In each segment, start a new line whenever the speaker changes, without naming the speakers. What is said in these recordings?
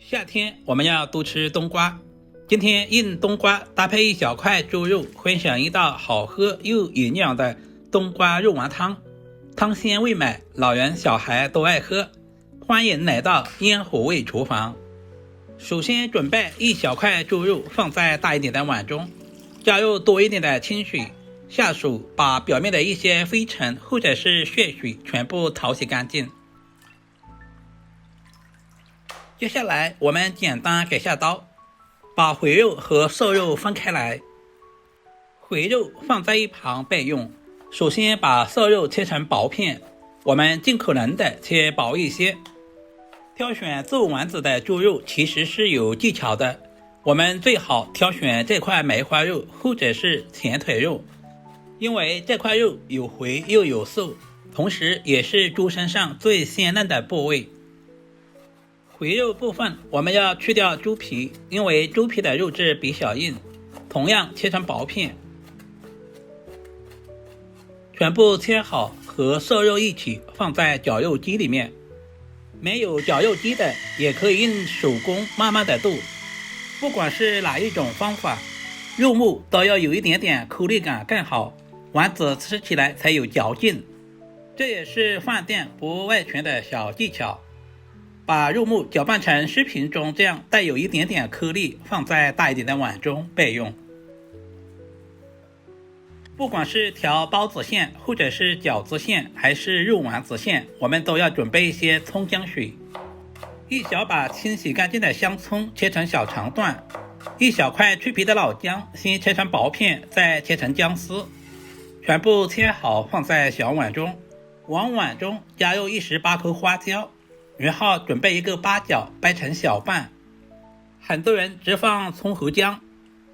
夏天我们要多吃冬瓜。今天用冬瓜搭配一小块猪肉，分享一道好喝又营养的冬瓜肉丸汤。汤鲜味美，老人小孩都爱喝。欢迎来到烟火味厨房。首先准备一小块猪肉放在大一点的碗中，加入多一点的清水，下手把表面的一些灰尘或者是血水全部淘洗干净。接下来我们简单改下刀，把回肉和瘦肉分开来，回肉放在一旁备用。首先把瘦肉切成薄片，我们尽可能的切薄一些。挑选做丸子的猪肉其实是有技巧的，我们最好挑选这块梅花肉或者是前腿肉，因为这块肉有回又有瘦，同时也是猪身上最鲜嫩的部位。回肉部分我们要去掉猪皮，因为猪皮的肉质比较硬，同样切成薄片。全部切好，和瘦肉一起放在绞肉机里面。没有绞肉机的也可以用手工慢慢的剁，不管是哪一种方法，肉末都要有一点点颗粒感更好，丸子吃起来才有嚼劲。这也是饭店不外传的小技巧。把肉末搅拌成视频中这样带有一点点颗粒，放在大一点的碗中备用。不管是调包子馅或者是饺子馅还是肉丸子馅，我们都要准备一些葱姜水。一小把清洗干净的香葱切成小长段，一小块去皮的老姜先切成薄片，再切成姜丝，全部切好放在小碗中。往碗中加入18颗花椒，然后准备一个八角掰成小瓣。很多人只放葱和姜，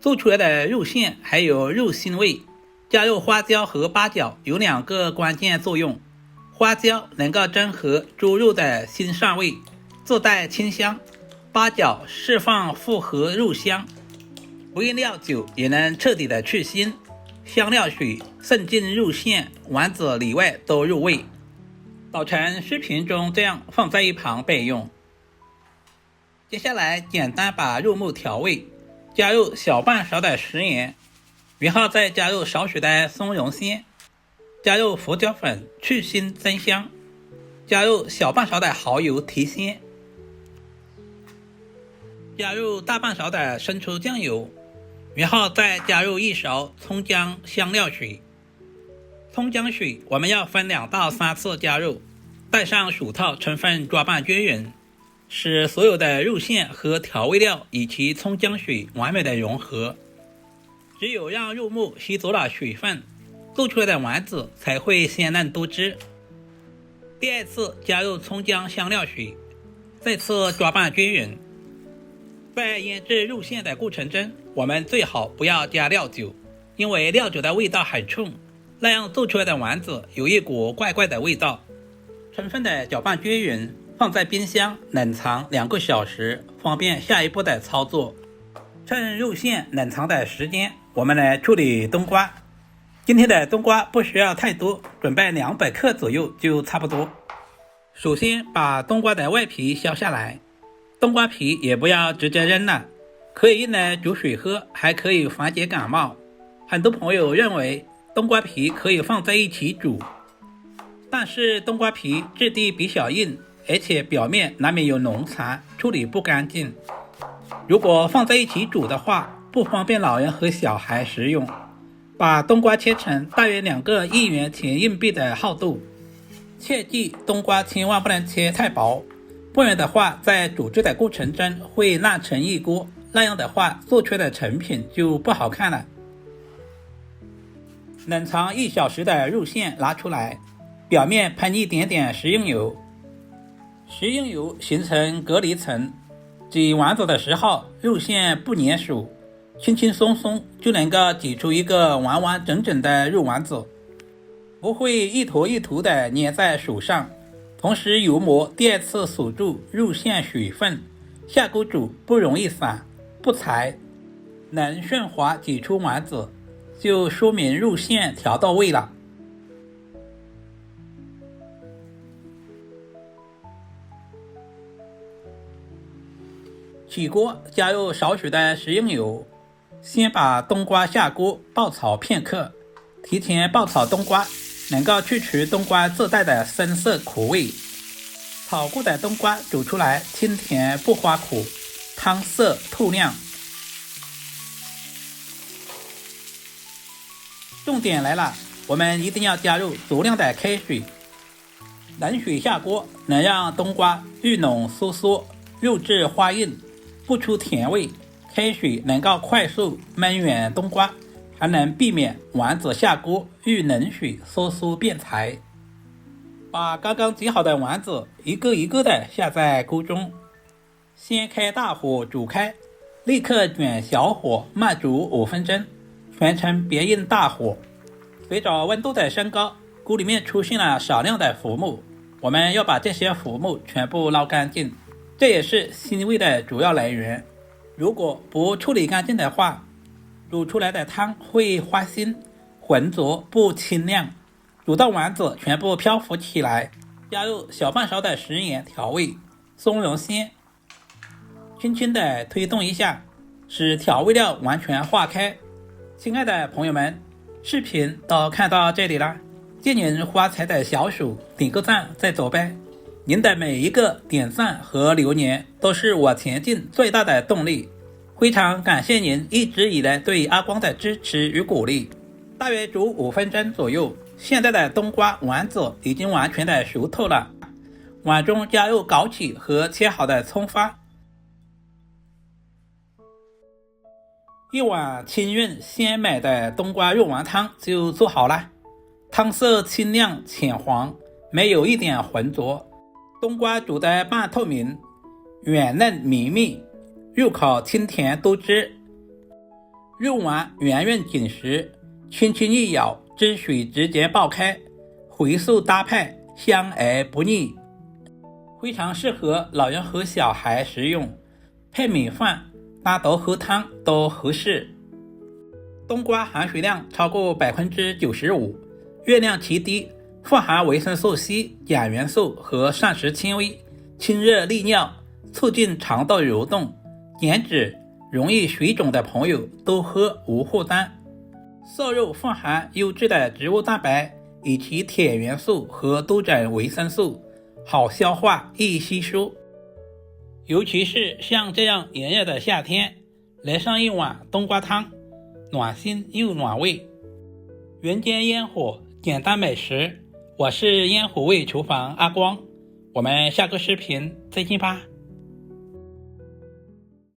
做出来的肉馅还有肉腥味。加入花椒和八角有两个关键作用，花椒能够中和猪肉的腥膻味，自带清香；八角释放复合肉香，不用料酒也能彻底的去腥，香料水渗进肉馅，丸子里外都入味。捣成视频中这样放在一旁备用。接下来简单把肉末调味，加入小半勺的食盐，然后再加入少许的松茸鲜，加入胡椒粉去腥增香，加入小半勺的蚝油提鲜，加入大半勺的生抽酱油，然后再加入1勺葱姜香料水。葱姜水我们要分2到3次加入，戴上手套充分抓拌均匀，使所有的肉馅和调味料以及葱姜水完美的融合。只有让肉末吸走了水分，做出来的丸子才会鲜嫩多汁。第2次加入葱姜香料水，再次抓拌均匀。在腌制肉馅的过程中，我们最好不要加料酒，因为料酒的味道很冲，那样做出来的丸子有一股怪怪的味道。充分的搅拌均匀，放在冰箱冷藏2个小时，方便下一步的操作。趁肉馅冷藏的时间，我们来处理冬瓜。今天的冬瓜不需要太多，准备200克左右就差不多。首先把冬瓜的外皮削下来，冬瓜皮也不要直接扔了，可以用来煮水喝，还可以缓解感冒。很多朋友认为冬瓜皮可以放在一起煮，但是冬瓜皮质地比较硬，而且表面难免有脓残，处理不干净。如果放在一起煮的话，不方便老人和小孩食用。把冬瓜切成大约2个1元钱硬币的厚度，切记冬瓜千万不能切太薄，不然的话在煮制的过程中会烂成一锅，那样的话做出来的成品就不好看了。冷藏1小时的肉馅拿出来，表面喷一点点食用油，食用油形成隔离层，挤丸子的时候肉馅不粘手，轻轻松松就能够挤出一个完完整整的肉丸子，不会一坨一坨的粘在手上。同时油膜第2次锁住肉馅水分，下锅煮不容易散，不柴，能顺滑挤出丸子，就说明肉馅调到位了。起锅加入少许的食用油，先把冬瓜下锅爆炒片刻。提前爆炒冬瓜能够去除冬瓜自带的深涩苦味，炒过的冬瓜煮出来清甜不花苦，汤色透亮。重点来了，我们一定要加入足量的开水。冷水下锅能让冬瓜遇浓收缩，肉质花硬，不出甜味。开水能够快速焖软冬瓜，还能避免丸子下锅遇冷水收缩变柴。把刚刚挤好的丸子一个一个的下在锅中，先开大火煮开，立刻转小火慢煮5分钟，全程别用大火。随着温度的升高，锅里面出现了少量的浮沫，我们要把这些浮沫全部捞干净，这也是腥味的主要来源。如果不处理干净的话，煮出来的汤会花心、浑浊不清亮，煮到丸子全部漂浮起来。加入小半勺的食盐调味，松茸鲜，轻轻的推动一下，使调味料完全化开。亲爱的朋友们，视频都看到这里了，借您发财的小手点个赞再走呗。您的每一个点赞和留言都是我前进最大的动力，非常感谢您一直以来对阿光的支持与鼓励。大约煮5分钟左右，现在的冬瓜丸子已经完全的熟透了。碗中加入枸杞和切好的葱花，一碗清润鲜美的冬瓜肉丸汤就做好了。汤色清亮浅黄，没有一点浑浊，冬瓜煮得半透明，软嫩绵密，入口清甜多汁，肉丸圆润紧实，轻轻一咬，汁水直接爆开，回素搭配，香而不腻，非常适合老人和小孩食用，配米饭、单独喝汤都合适。冬瓜含水量超过 95%， 热量极低，富含维生素 C、钾元素和膳食纤维，清热利尿，促进肠道蠕动，减脂，容易水肿的朋友都喝无负担。瘦肉富含优质的植物蛋白以及铁元素和多种维生素，好消化易吸收。尤其是像这样炎热的夏天，来上一碗冬瓜汤，暖心又暖胃。人间烟火，简单美食，我是烟火味厨房阿光，我们下个视频再见吧。